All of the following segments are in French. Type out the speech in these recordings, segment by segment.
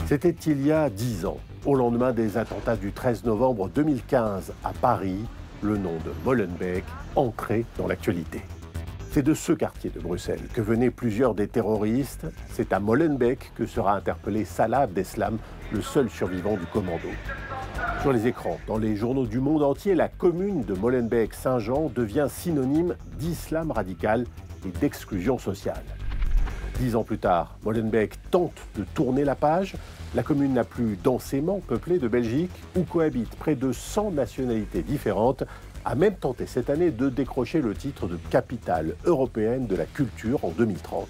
C'était il y a 10 ans, au lendemain des attentats du 13 novembre 2015 à Paris, le nom de Molenbeek entrait dans l'actualité. C'est de ce quartier de Bruxelles que venaient plusieurs des terroristes. C'est à Molenbeek que sera interpellé Salah Abdeslam, le seul survivant du commando. Sur les écrans, dans les journaux du monde entier, la commune de Molenbeek-Saint-Jean devient synonyme d'islam radical et d'exclusion sociale. 10 ans plus tard, Molenbeek tente de tourner la page. La commune la plus densément peuplée de Belgique, où cohabitent près de 100 nationalités différentes, a même tenté cette année de décrocher le titre de capitale européenne de la culture en 2030.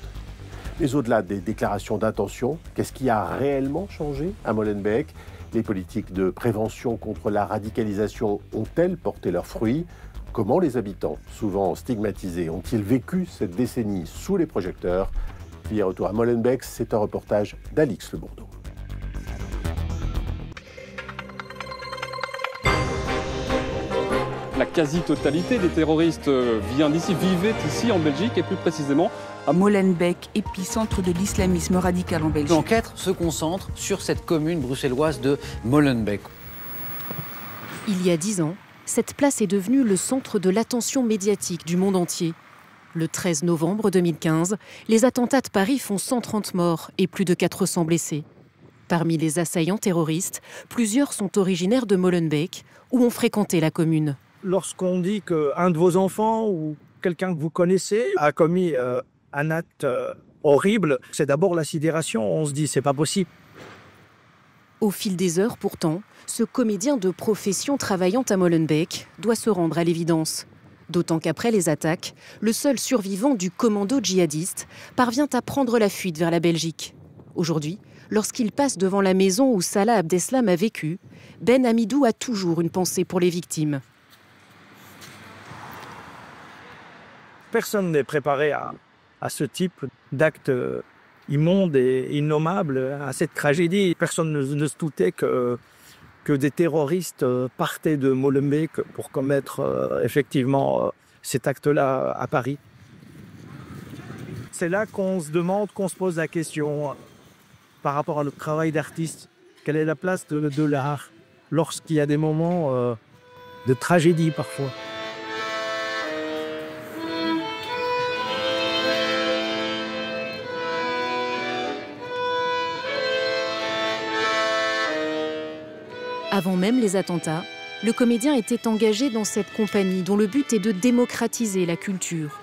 Mais au-delà des déclarations d'intention, qu'est-ce qui a réellement changé à Molenbeek ? Les politiques de prévention contre la radicalisation ont-elles porté leurs fruits ? Comment les habitants, souvent stigmatisés, ont-ils vécu cette décennie sous les projecteurs ? Hier, retour à Molenbeek, c'est un reportage d'Alix Le Bourdeau. La quasi-totalité des terroristes vient d'ici, vivaient ici en Belgique et plus précisément à Molenbeek, épicentre de l'islamisme radical en Belgique. L'enquête se concentre sur cette commune bruxelloise de Molenbeek. Il y a 10 ans, cette place est devenue le centre de l'attention médiatique du monde entier. Le 13 novembre 2015, les attentats de Paris font 130 morts et plus de 400 blessés. Parmi les assaillants terroristes, plusieurs sont originaires de Molenbeek, où ont fréquenté la commune. Lorsqu'on dit qu'un de vos enfants ou quelqu'un que vous connaissez a commis un acte horrible, c'est d'abord la sidération. On se dit, c'est pas possible. Au fil des heures, pourtant, ce comédien de profession travaillant à Molenbeek doit se rendre à l'évidence. D'autant qu'après les attaques, le seul survivant du commando djihadiste parvient à prendre la fuite vers la Belgique. Aujourd'hui, lorsqu'il passe devant la maison où Salah Abdeslam a vécu, Ben Hamidou a toujours une pensée pour les victimes. Personne n'est préparé à ce type d'acte immonde et innommable, à cette tragédie. Personne ne se doutait que des terroristes partaient de Molenbeek pour commettre effectivement cet acte-là à Paris. C'est là qu'on se demande, qu'on se pose la question par rapport à notre travail d'artiste. Quelle est la place de l'art lorsqu'il y a des moments de tragédie parfois ? Avant même les attentats, le comédien était engagé dans cette compagnie dont le but est de démocratiser la culture.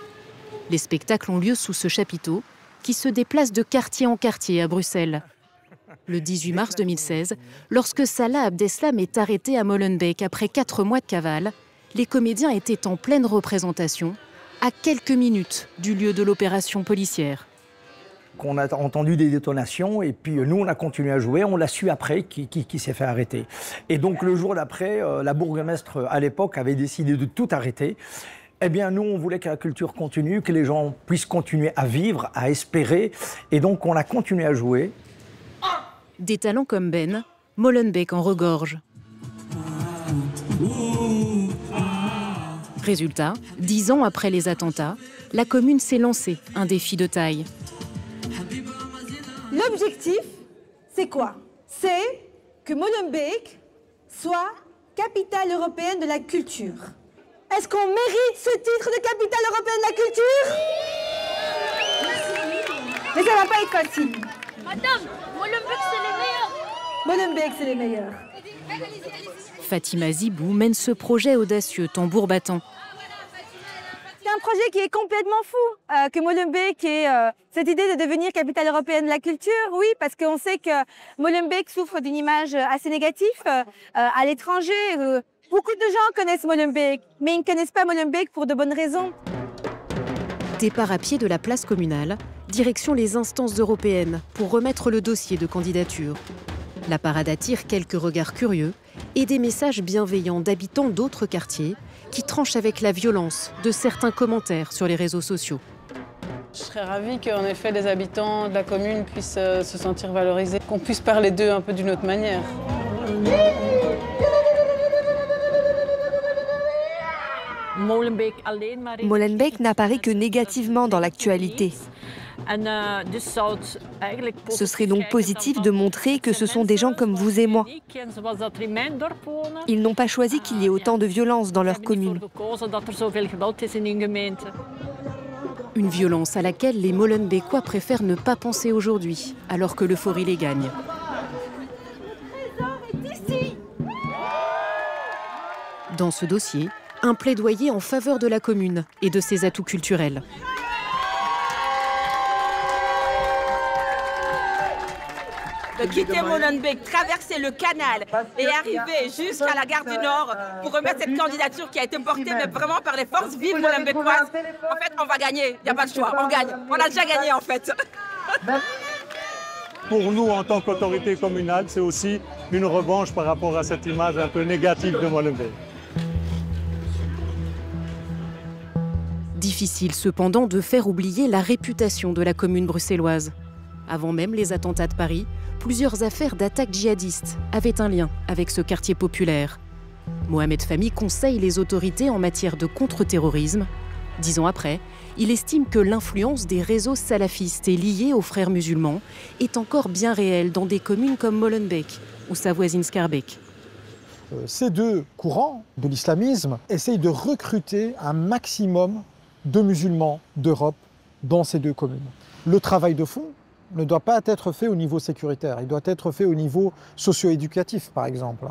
Les spectacles ont lieu sous ce chapiteau qui se déplace de quartier en quartier à Bruxelles. Le 18 mars 2016, lorsque Salah Abdeslam est arrêté à Molenbeek après 4 mois de cavale, les comédiens étaient en pleine représentation, à quelques minutes du lieu de l'opération policière. On a entendu des détonations et puis nous on a continué à jouer, on l'a su après qui s'est fait arrêter. Et donc le jour d'après, la bourgmestre à l'époque avait décidé de tout arrêter. Eh bien nous on voulait que la culture continue, que les gens puissent continuer à vivre, à espérer et donc on a continué à jouer. Des talents comme Ben, Molenbeek en regorge. Résultat, 10 ans après les attentats, la commune s'est lancée un défi de taille. L'objectif, c'est quoi? C'est que Molenbeek soit capitale européenne de la culture. Est-ce qu'on mérite ce titre de capitale européenne de la culture? Mais ça va pas être facile. Madame, Molenbeek, c'est les meilleurs. Molenbeek, c'est les meilleurs. Fatima Zibou mène ce projet audacieux, tambour battant. C'est un projet qui est complètement fou, que Molenbeek ait cette idée de devenir capitale européenne de la culture. Oui, parce qu'on sait que Molenbeek souffre d'une image assez négative à l'étranger. Beaucoup de gens connaissent Molenbeek, mais ils ne connaissent pas Molenbeek pour de bonnes raisons. Départ à pied de la place communale, direction les instances européennes pour remettre le dossier de candidature. La parade attire quelques regards curieux et des messages bienveillants d'habitants d'autres quartiers qui tranchent avec la violence de certains commentaires sur les réseaux sociaux. Je serais ravie qu'en effet les habitants de la commune puissent se sentir valorisés, qu'on puisse parler d'eux un peu d'une autre manière. Molenbeek n'apparaît que négativement dans l'actualité. Ce serait donc positif de montrer que ce sont des gens comme vous et moi. Ils n'ont pas choisi qu'il y ait autant de violence dans leur commune. Une violence à laquelle les Molenbeekois préfèrent ne pas penser aujourd'hui, alors que l'euphorie les gagne. Dans ce dossier, un plaidoyer en faveur de la commune et de ses atouts culturels. De quitter Molenbeek, traverser le canal et arriver jusqu'à la gare du Nord pour remettre cette candidature qui a été portée mais vraiment par les forces vives molenbeekoises. En fait, on va gagner, il n'y a pas de choix, on gagne. On a déjà gagné en fait. Pour nous, en tant qu'autorité communale, c'est aussi une revanche par rapport à cette image un peu négative de Molenbeek. Difficile cependant de faire oublier la réputation de la commune bruxelloise. Avant même les attentats de Paris, plusieurs affaires d'attaques djihadistes avaient un lien avec ce quartier populaire. Mohamed Fahmy conseille les autorités en matière de contre-terrorisme. 10 ans après, il estime que l'influence des réseaux salafistes et liés aux frères musulmans est encore bien réelle dans des communes comme Molenbeek ou sa voisine Schaerbeek. Ces deux courants de l'islamisme essayent de recruter un maximum de musulmans d'Europe dans ces deux communes. Le travail de fond ne doit pas être fait au niveau sécuritaire, il doit être fait au niveau socio-éducatif, par exemple.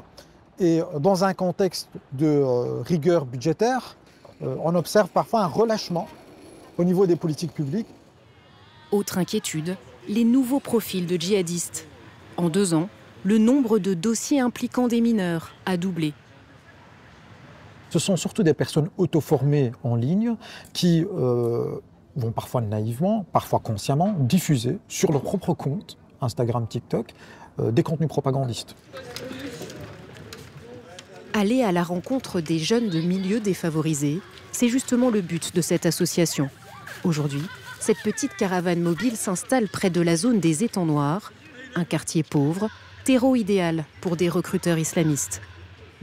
Et dans un contexte de rigueur budgétaire, on observe parfois un relâchement au niveau des politiques publiques. Autre inquiétude, les nouveaux profils de djihadistes. En 2 ans, le nombre de dossiers impliquant des mineurs a doublé. Ce sont surtout des personnes auto-formées en ligne qui vont parfois naïvement, parfois consciemment, diffuser sur leur propre compte, Instagram, TikTok, des contenus propagandistes. Aller à la rencontre des jeunes de milieux défavorisés, c'est justement le but de cette association. Aujourd'hui, cette petite caravane mobile s'installe près de la zone des étangs noirs, un quartier pauvre, terreau idéal pour des recruteurs islamistes.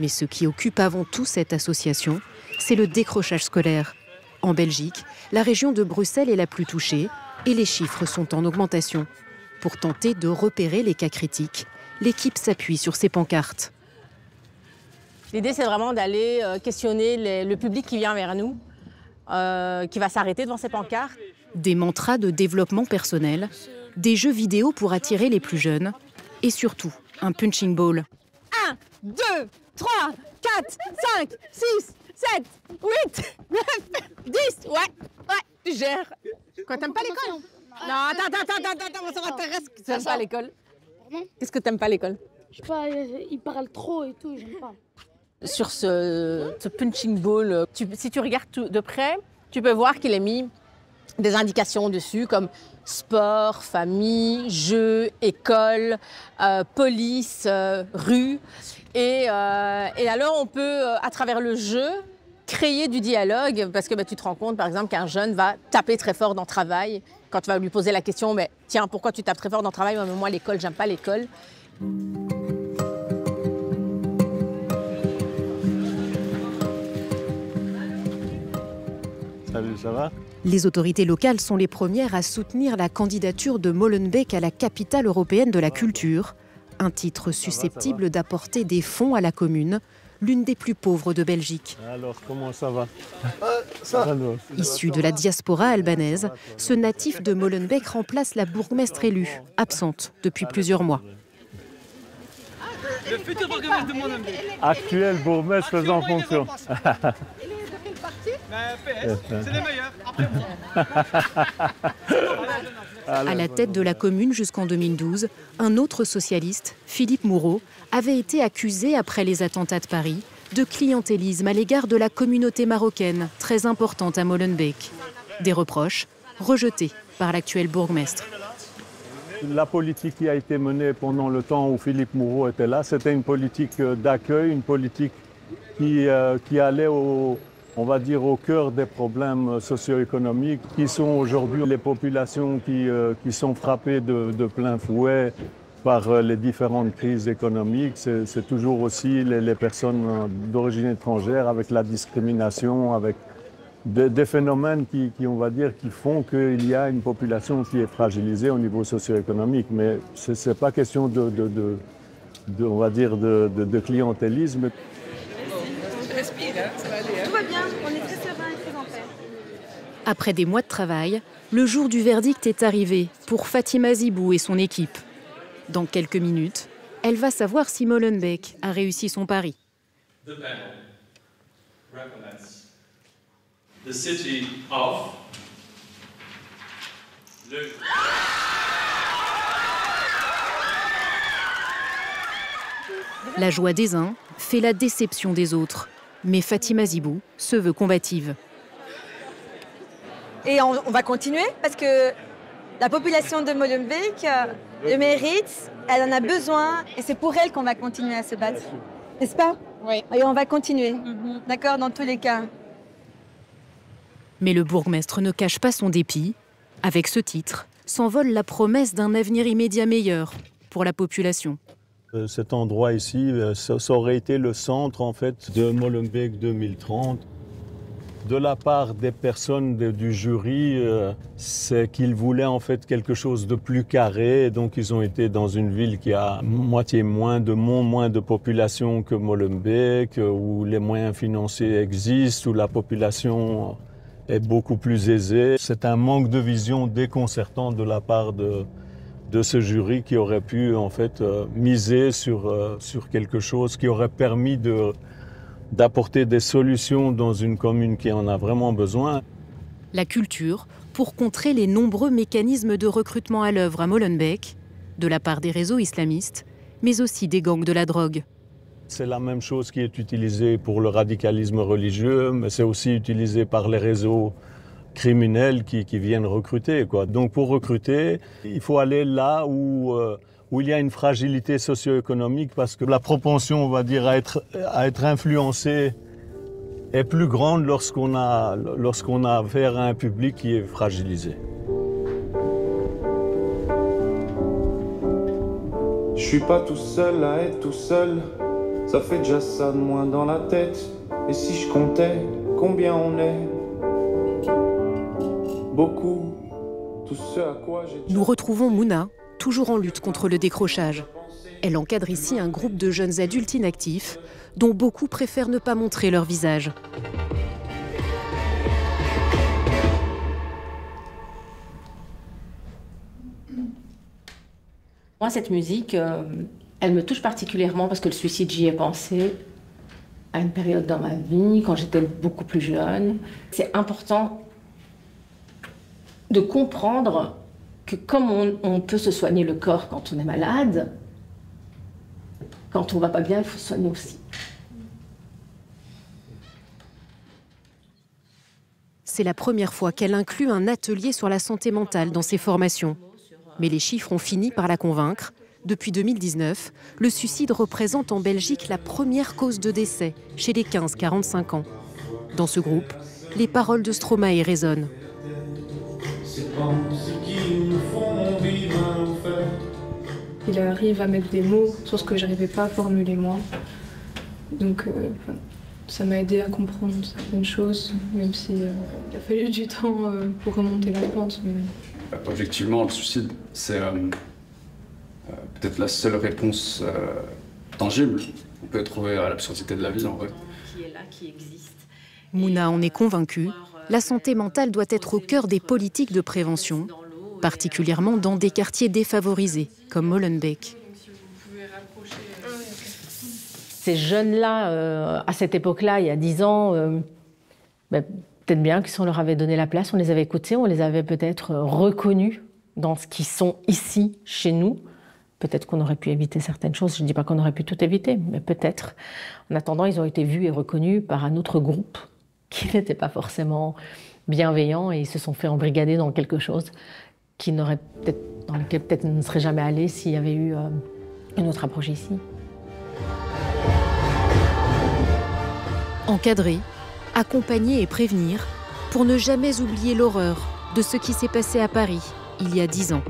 Mais ce qui occupe avant tout cette association, c'est le décrochage scolaire. En Belgique, la région de Bruxelles est la plus touchée et les chiffres sont en augmentation. Pour tenter de repérer les cas critiques, l'équipe s'appuie sur ces pancartes. L'idée, c'est vraiment d'aller questionner le public qui vient vers nous, qui va s'arrêter devant ces pancartes. Des mantras de développement personnel, des jeux vidéo pour attirer les plus jeunes et surtout un punching ball. 1, 2, 3, 4, 5, 6, 7, 8, 9, 10. Ouais, tu gères. Quoi, t'aimes pas l'école? Non, attends, ça m'intéresse. Tu n'aimes pas l'école? Qu'est-ce que t'aimes pas à l'école? Je sais pas, il parle trop et tout, j'aime pas. Sur ce punching ball, si tu regardes de près, tu peux voir qu'il est mis des indications dessus comme sport, famille, jeu, école, police, rue. Et alors on peut, à travers le jeu, créer du dialogue parce que tu te rends compte par exemple qu'un jeune va taper très fort dans le travail. Quand tu vas lui poser la question, tiens, pourquoi tu tapes très fort dans le travail? Moi, l'école, j'aime pas l'école. Salut, ça va? Les autorités locales sont les premières à soutenir la candidature de Molenbeek à la capitale européenne de la culture, un titre susceptible d'apporter des fonds à la commune, l'une des plus pauvres de Belgique. Alors, comment ça va? Issu de la diaspora albanaise, ce natif de Molenbeek remplace la bourgmestre élue, absente depuis plusieurs mois. Le futur bourgmestre de Molenbeek. Actuel bourgmestre faisant fonction. C'est les meilleurs, après moi. À la tête de la commune jusqu'en 2012, un autre socialiste, Philippe Moureau, avait été accusé après les attentats de Paris de clientélisme à l'égard de la communauté marocaine, très importante à Molenbeek. Des reproches rejetés par l'actuel bourgmestre. La politique qui a été menée pendant le temps où Philippe Moureau était là, c'était une politique d'accueil, une politique qui allait on va dire au cœur des problèmes socio-économiques qui sont aujourd'hui les populations qui sont frappées de plein fouet par les différentes crises économiques. C'est toujours aussi les personnes d'origine étrangère avec la discrimination, avec des phénomènes qui, on va dire, qui font qu'il y a une population qui est fragilisée au niveau socio-économique. Mais ce n'est pas question on va dire, de clientélisme. Respire, ça va aller. Tout va bien, on est très serein et très en paix. Après des mois de travail, le jour du verdict est arrivé pour Fatima Zibou et son équipe. Dans quelques minutes, elle va savoir si Molenbeek a réussi son pari. The city of La joie des uns fait la déception des autres. Mais Fatima Zibou se veut combative. Et on va continuer parce que la population de Molenbeek le mérite, elle en a besoin et c'est pour elle qu'on va continuer à se battre. N'est-ce pas? Oui. Et on va continuer, d'accord, dans tous les cas. Mais le bourgmestre ne cache pas son dépit. Avec ce titre, s'envole la promesse d'un avenir immédiat meilleur pour la population. Cet endroit ici, ça aurait été le centre en fait de Molenbeek 2030. De la part des personnes du jury, c'est qu'ils voulaient en fait quelque chose de plus carré. Donc ils ont été dans une ville qui a moitié moins de population que Molenbeek, où les moyens financiers existent, où la population est beaucoup plus aisée. C'est un manque de vision déconcertant de la part de ce jury qui aurait pu en fait miser sur quelque chose qui aurait permis d'apporter des solutions dans une commune qui en a vraiment besoin. La culture pour contrer les nombreux mécanismes de recrutement à l'œuvre à Molenbeek, de la part des réseaux islamistes, mais aussi des gangs de la drogue. C'est la même chose qui est utilisée pour le radicalisme religieux, mais c'est aussi utilisé par les réseaux criminels qui viennent recruter, quoi. Donc pour recruter, il faut aller là où il y a une fragilité socio-économique parce que la propension, on va dire, à être influencé est plus grande lorsqu'on a affaire à un public qui est fragilisé. Je suis pas tout seul à être tout seul, ça fait déjà ça de moins dans la tête. Et si je comptais combien on est, beaucoup, tout ce à quoi j'ai... Nous retrouvons Mouna, toujours en lutte contre le décrochage. Elle encadre ici un groupe de jeunes adultes inactifs, dont beaucoup préfèrent ne pas montrer leur visage. Moi, cette musique, elle me touche particulièrement parce que le suicide, j'y ai pensé à une période dans ma vie, quand j'étais beaucoup plus jeune. C'est important de comprendre que comme on peut se soigner le corps quand on est malade, quand on va pas bien, il faut se soigner aussi. C'est la première fois qu'elle inclut un atelier sur la santé mentale dans ses formations. Mais les chiffres ont fini par la convaincre. Depuis 2019, le suicide représente en Belgique la première cause de décès chez les 15-45 ans. Dans ce groupe, les paroles de Stromae résonnent. Il arrive à mettre des mots sur ce que je n'arrivais pas à formuler moi. Donc ça m'a aidé à comprendre certaines choses, même s'il a fallu du temps pour remonter la pente. Mais... Objectivement, le suicide, c'est peut-être la seule réponse tangible qu'on peut trouver à l'absurdité de la vie en vrai. Mouna en est convaincue, la santé mentale doit être au cœur des politiques de prévention, particulièrement dans des quartiers défavorisés, comme Molenbeek. Ces jeunes-là, à cette époque-là, il y a 10 ans, peut-être bien que si on leur avait donné la place, on les avait écoutés, on les avait peut-être reconnus dans ce qu'ils sont ici, chez nous. Peut-être qu'on aurait pu éviter certaines choses. Je ne dis pas qu'on aurait pu tout éviter, mais peut-être. En attendant, ils ont été vus et reconnus par un autre groupe qui n'était pas forcément bienveillant et ils se sont fait embrigader dans quelque chose dans lequel peut-être ne serait jamais allé s'il y avait eu une autre approche ici. Encadrer, accompagner et prévenir pour ne jamais oublier l'horreur de ce qui s'est passé à Paris il y a 10 ans.